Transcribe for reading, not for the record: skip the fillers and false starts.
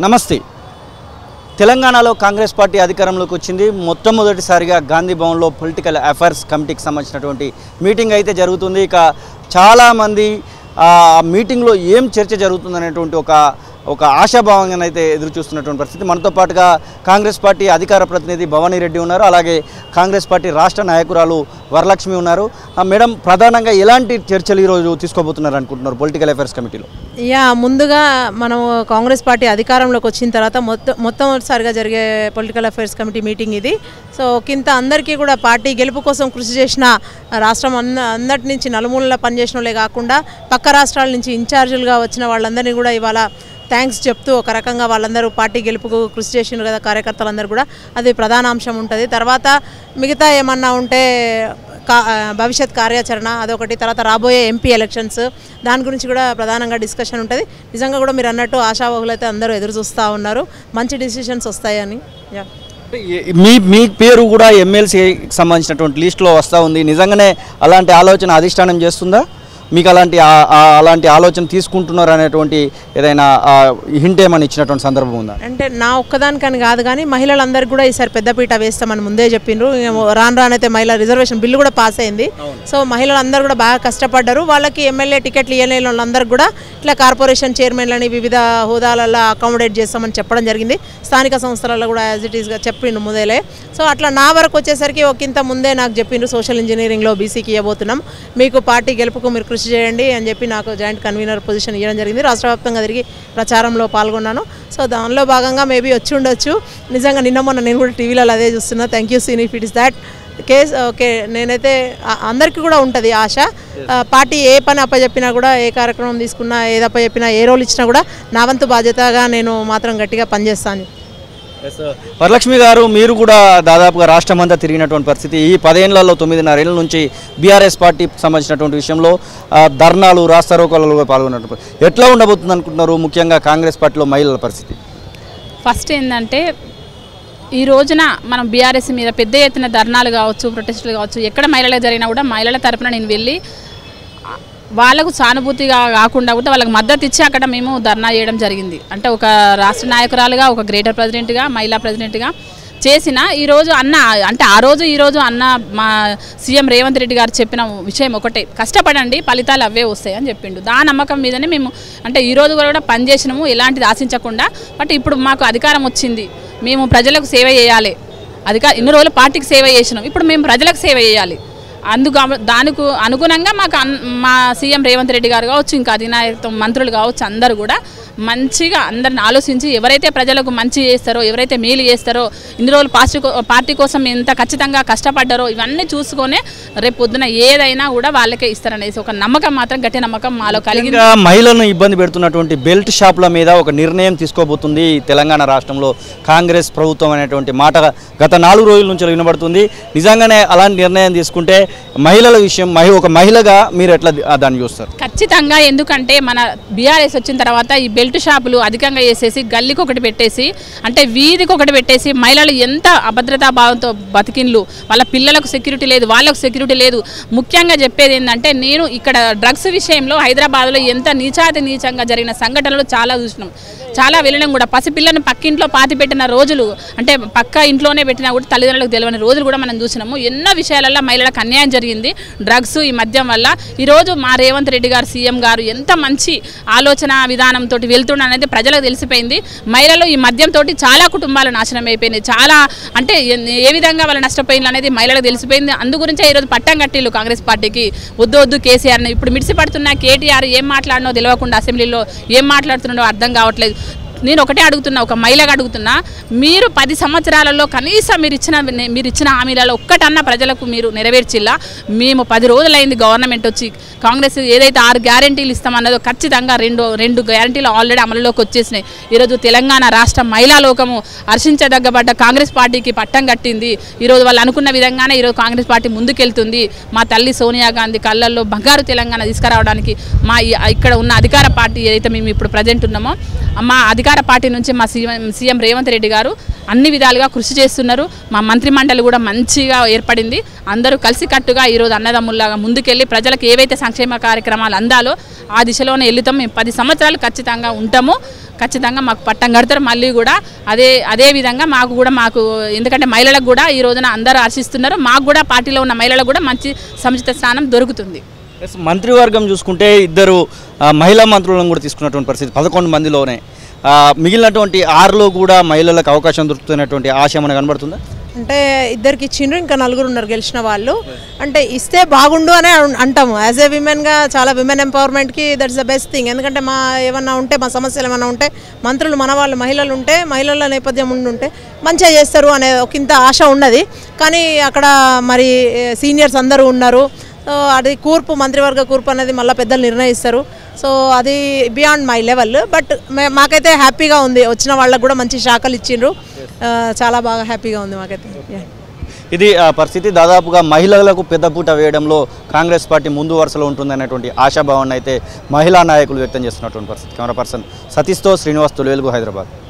నమస్తే. తెలంగాణలో కాంగ్రెస్ పార్టీ అధికారంలోకి వచ్చింది. మొట్టమొదటిసారిగా గాంధీ భవన్లో పొలిటికల్ అఫైర్స్ కమిటీకి సంబంధించినటువంటి మీటింగ్ అయితే జరుగుతుంది. ఇక చాలామంది మీటింగ్లో ఏం చర్చ జరుగుతుందనేటువంటి ఒక ఆశాభావంగా అయితే ఎదురు చూస్తున్నటువంటి పరిస్థితి. మనతో పాటుగా కాంగ్రెస్ పార్టీ అధికార ప్రతినిధి భవానీ రెడ్డి ఉన్నారు, అలాగే కాంగ్రెస్ పార్టీ రాష్ట్ర నాయకురాలు వరలక్ష్మి ఉన్నారు. మేడం, ప్రధానంగా ఎలాంటి చర్చలు ఈరోజు తీసుకోబోతున్నారు అనుకుంటున్నారు పొలిటికల్ అఫైర్స్ కమిటీలో? ముందుగా మనం కాంగ్రెస్ పార్టీ అధికారంలోకి వచ్చిన తర్వాత మొట్టమొదటిసారిగా జరిగే పొలిటికల్ అఫైర్స్ కమిటీ మీటింగ్ ఇది. సో కింద అందరికీ కూడా పార్టీ గెలుపు కోసం కృషి చేసిన రాష్ట్రం అందరి నుంచి నలుమూలలా పనిచేసిన వాళ్ళే కాకుండా పక్క రాష్ట్రాల నుంచి ఇన్ఛార్జీలుగా వచ్చిన వాళ్ళందరినీ కూడా ఇవాళ థ్యాంక్స్ చెప్తూ ఒక రకంగా వాళ్ళందరూ పార్టీ గెలుపుకు కృషి చేసినారు కదా కార్యకర్తలందరూ కూడా, అది ప్రధాన అంశం ఉంటుంది. తర్వాత మిగతా ఏమన్నా ఉంటే భవిష్యత్ కార్యాచరణ అదొకటి, తర్వాత రాబోయే ఎంపీ ఎలక్షన్స్ దాని గురించి కూడా ప్రధానంగా డిస్కషన్ ఉంటుంది. నిజంగా కూడా మీరు అన్నట్టు ఆశావహులు అయితే అందరూ ఎదురు చూస్తూ ఉన్నారు, మంచి డిసిషన్స్ వస్తాయని. మీ పేరు కూడా ఎమ్మెల్సీకి సంబంధించినటువంటి లిస్టులో వస్తూ ఉంది. నిజంగానే అలాంటి ఆలోచన అధిష్టానం చేస్తుందా? మీకు అలాంటి ఆలోచన తీసుకుంటున్నారు అనేటువంటి ఏదైనా హింట్ ఏమని ఇచ్చినటువంటి సందర్భం ఉందా? అంటే నా ఒక్కదానికని కాదు, కానీ మహిళలందరికీ కూడా ఈసారి పెద్దపీట వేస్తామని ముందే చెప్పిండ్రు. రానైతే మహిళా రిజర్వేషన్ బిల్లు కూడా పాస్ అయింది. సో మహిళలందరూ కూడా బాగా కష్టపడ్డారు. వాళ్ళకి ఎమ్మెల్యే టికెట్లు ఇవ్వలేని వాళ్ళందరికీ కూడా ఇట్లా కార్పొరేషన్ చైర్మన్లని వివిధ హోదాలలో అకామిడేట్ చేస్తామని చెప్పడం జరిగింది. స్థానిక సంస్థలలో కూడా యాజ్ ఇట్ ఈస్గా చెప్పిండు ముందేలే. సో అట్లా నా వరకు వచ్చేసరికి ఒకంత ముందే నాకు చెప్పిండ్రు, సోషల్ ఇంజనీరింగ్లో బీసీకి ఇవ్వబోతున్నాం, మీకు పార్టీ గెలుపుకు మీరు కృషి చేయండి అని చెప్పి నాకు జాయింట్ కన్వీనర్ పొజిషన్ ఇవ్వడం జరిగింది. రాష్ట్ర వ్యాప్తంగా తిరిగి ప్రచారంలో పాల్గొన్నాను. సో దానిలో భాగంగా మేబీ వచ్చి ఉండొచ్చు. నిజంగా నిన్న మొన్న నేను కూడా టీవీలలో అదే చూస్తున్నా. Thank you seen if it is that case. Okay, నేనైతే అందరికీ కూడా ఉంటుంది ఆశ. పార్టీ ఏ పని అప్పచెప్పినా కూడా, ఏ కార్యక్రమం తీసుకున్నా, ఏది అప్పచెప్పినా, ఏ రోల్ ఇచ్చినా కూడా నా వంతు బాధ్యతగా నేను మాత్రం గట్టిగా పనిచేస్తాను. వరలక్ష్మి గారు, మీరు కూడా దాదాపుగా రాష్ట్రం అంతా తిరిగినటువంటి పరిస్థితి. ఈ 10 ఏళ్లలో 9.5 ఏళ్ళ నుంచి బీఆర్ఎస్ పార్టీకి సంబంధించినటువంటి విషయంలో ధర్నాలు, రాస్తారోకోలలో పాల్గొన్నటువంటి ఎట్లా ఉండబోతుంది అనుకుంటున్నారు? ముఖ్యంగా కాంగ్రెస్ పార్టీలో మహిళల పరిస్థితి ఫస్ట్ ఏంటంటే, ఈ రోజున మనం బీఆర్ఎస్ మీద పెద్ద ఎత్తున ధర్నాలు కావచ్చు, ప్రొటెస్టులు కావచ్చు, ఎక్కడ మహిళలకు జరిగినా కూడా మహిళల తరఫున నేను వెళ్ళి వాళ్ళకు సానుభూతిగా కాకుండా కూడా వాళ్ళకి మద్దతు ఇచ్చి అక్కడ మేము ధర్నా చేయడం జరిగింది. అంటే ఒక రాష్ట్ర నాయకురాలుగా, ఒక గ్రేటర్ ప్రెసిడెంట్గా, మహిళా ప్రెసిడెంట్గా చేసిన ఈరోజు అన్న అంటే ఈరోజు అన్న మా సీఎం రేవంత్ రెడ్డి గారు చెప్పిన విషయం ఒకటే, కష్టపడండి ఫలితాలు అవే వస్తాయి అని చెప్పిండు. దాని నమ్మకం మీదనే మేము అంటే ఈరోజు కూడా పనిచేసినాము, ఎలాంటిది ఆశించకుండా. బట్ ఇప్పుడు మాకు అధికారం వచ్చింది, మేము ప్రజలకు సేవ చేయాలి. ఇన్ని రోజులు పార్టీకి సేవ చేసినాం, ఇప్పుడు మేము ప్రజలకు సేవ చేయాలి. దానికి అనుగుణంగా మాకు మా సీఎం రేవంత్ రెడ్డి గారు కావచ్చు, ఇంకా అధినాయకత్వం మంత్రులు కావచ్చు, అందరూ కూడా మంచిగా అందరిని ఆలోచించి ఎవరైతే ప్రజలకు మంచి చేస్తారో, ఎవరైతే మేలు చేస్తారో, ఇన్ని రోజులు పార్టీ కోసం ఎంత ఖచ్చితంగా కష్టపడ్డారో ఇవన్నీ చూసుకొనే రేపు పొద్దున ఏదైనా కూడా వాళ్ళకే ఇస్తారనేసి ఒక నమ్మకం, మాత్రం గట్టి నమ్మకం మాలో కలిగింది. మహిళలను ఇబ్బంది పెడుతున్నటువంటి బెల్ట్ షాపుల మీద ఒక నిర్ణయం తీసుకోబోతుంది తెలంగాణ రాష్ట్రంలో కాంగ్రెస్ ప్రభుత్వం అనేటువంటి మాట గత 4 రోజుల నుంచి వినబడుతుంది. నిజంగానే అలాంటి నిర్ణయం తీసుకుంటే మహిళల విషయం, ఒక మహిళగా మీరు ఎట్లా దాన్ని చూస్తారు? ఖచ్చితంగా, ఎందుకంటే మన బీఆర్ఎస్ వచ్చిన తర్వాత ఈ బెల్ట్ షాపులు అధికంగా చేసేసి గల్లీకి ఒకటి పెట్టేసి, అంటే వీధికి ఒకటి పెట్టేసి మహిళలు ఎంత అభద్రతా భావంతో బతికిన్లు, వాళ్ళ పిల్లలకు సెక్యూరిటీ లేదు, వాళ్ళకు సెక్యూరిటీ లేదు. ముఖ్యంగా చెప్పేది ఏంటంటే, నేను ఇక్కడ డ్రగ్స్ విషయంలో హైదరాబాద్లో ఎంత నీచంగా జరిగిన సంఘటనలు చాలా చూసినాం, చాలా వెళ్ళినాం కూడా. పసిపిల్లను పక్కింట్లో పాతి పెట్టిన రోజులు, అంటే పక్క ఇంట్లోనే పెట్టినా కూడా తల్లిదండ్రులకు తెలియని రోజులు కూడా మనం చూసినాము. ఎన్నో విషయాలలో మహిళలకు అన్యాయం జరిగింది డ్రగ్స్, ఈ మద్యం వల్ల. ఈరోజు మా రేవంత్ రెడ్డి గారు సీఎం గారు ఎంత మంచి ఆలోచన విధానంతో వెళ్తున్నా అనేది ప్రజలకు తెలిసిపోయింది. మహిళలు ఈ మద్యంతో చాలా కుటుంబాలు నాశనం అయిపోయినాయి, చాలా అంటే ఏ విధంగా వాళ్ళు నష్టపోయింది అనేది మహిళలకు తెలిసిపోయింది. అందు గురించే ఈరోజు పట్టం కట్టిళ్ళు కాంగ్రెస్ పార్టీకి, వద్దు కేసీఆర్ని. ఇప్పుడు మిడిసిపడుతున్న కేటీఆర్ ఏం మాట్లాడినో తెలియకుండా అసెంబ్లీలో ఏం మాట్లాడుతున్నాడో అర్థం కావట్లేదు. నేను ఒకటే అడుగుతున్నా, ఒక మహిళగా అడుగుతున్నా, మీరు 10 సంవత్సరాలలో కనీసం మీరు ఇచ్చిన హామీలలో ఒక్కటన్నా ప్రజలకు మీరు నెరవేర్చిల్లా? మేము 10 రోజులైంది గవర్నమెంట్ వచ్చి, కాంగ్రెస్ ఏదైతే 6 గ్యారంటీలు ఇస్తామన్నదో ఖచ్చితంగా రెండు గ్యారంటీలు ఆల్రెడీ అమలులోకి వచ్చేసినాయి. ఈరోజు తెలంగాణ రాష్ట్ర మహిళా లోకము హర్షించదగ్గబడ్డ కాంగ్రెస్ పార్టీకి పట్టం కట్టింది. ఈరోజు వాళ్ళు అనుకున్న విధంగానే ఈరోజు కాంగ్రెస్ పార్టీ ముందుకెళ్తుంది. మా తల్లి సోనియా గాంధీ కళ్ళల్లో బంగారు తెలంగాణ తీసుకురావడానికి మా ఇక్కడ ఉన్న అధికార పార్టీ ఏదైతే మేము ఇప్పుడు ప్రజెంట్ ఉన్నామో, మా అధికార అధికార పార్టీ నుంచి మా సీఎం రేవంత్ రెడ్డి గారు అన్ని విధాలుగా కృషి చేస్తున్నారు. మా మంత్రి మండలి కూడా మంచిగా ఏర్పడింది. అందరూ కలిసికట్టుగా ఈరోజు అన్నదమ్ముల్లాగా ముందుకెళ్ళి ప్రజలకు ఏవైతే సంక్షేమ కార్యక్రమాలు అందాలో ఆ దిశలోనే వెళ్తాం. మేము 10 సంవత్సరాలు ఖచ్చితంగా ఉంటాము. ఖచ్చితంగా మాకు పట్టం కడతారు. మళ్ళీ కూడా అదే విధంగా మాకు ఎందుకంటే మహిళలకు కూడా ఈ రోజున అందరూ హర్షిస్తున్నారు. మాకు కూడా పార్టీలో ఉన్న మహిళలకు కూడా మంచి సముచిత స్థానం దొరుకుతుంది. మంత్రివర్గం చూసుకుంటే ఇద్దరు మహిళా మంత్రులను కూడా తీసుకున్నటువంటి పరిస్థితి 11 మందిలోనే. మిగిలినటువంటి 6లో కూడా మహిళలకు అవకాశం దొరుకుతున్నటువంటి ఆశ మనకు కనబడుతుందా? అంటే ఇద్దరికి ఇచ్చిండ్రు, ఇంకా 4 ఉన్నారు గెలిచిన వాళ్ళు. అంటే ఇస్తే బాగుండు అనే అంటాము. యాజ్ ఏ విమెన్గా చాలా విమెన్ ఎంపవర్మెంట్కి దట్స్ ద బెస్ట్ థింగ్. ఎందుకంటే మా సమస్యలు ఏమన్నా ఉంటే మంత్రులు మన వాళ్ళు మహిళలు ఉంటే, మహిళల నేపథ్యం ఉంటే మంచిగా చేస్తారు అనే ఒక ఇంత ఆశ ఉన్నది. కానీ అక్కడ మరి సీనియర్స్ అందరూ ఉన్నారు. సో అది మంత్రివర్గ కూర్పు అనేది మళ్ళీ పెద్దలు నిర్ణయిస్తారు. సో అది బియాండ్ మై లెవెల్. బట్ మాకైతే హ్యాపీగా ఉంది. వచ్చిన వాళ్ళకు కూడా మంచి శాఖలు ఇచ్చిండ్రు. చాలా బాగా హ్యాపీగా ఉంది మాకైతే. ఇది పరిస్థితి. దాదాపుగా మహిళలకు పెద్దపూట వేయడంలో కాంగ్రెస్ పార్టీ ముందు వరుసలో ఉంటుందనేటువంటి ఆశాభావాన్ని అయితే మహిళా నాయకులు వ్యక్తం చేస్తున్నటువంటి పరిస్థితి. కెమెరా పర్సన్ సతీష్తో శ్రీనివాస్, తొలివెలుగు, హైదరాబాద్.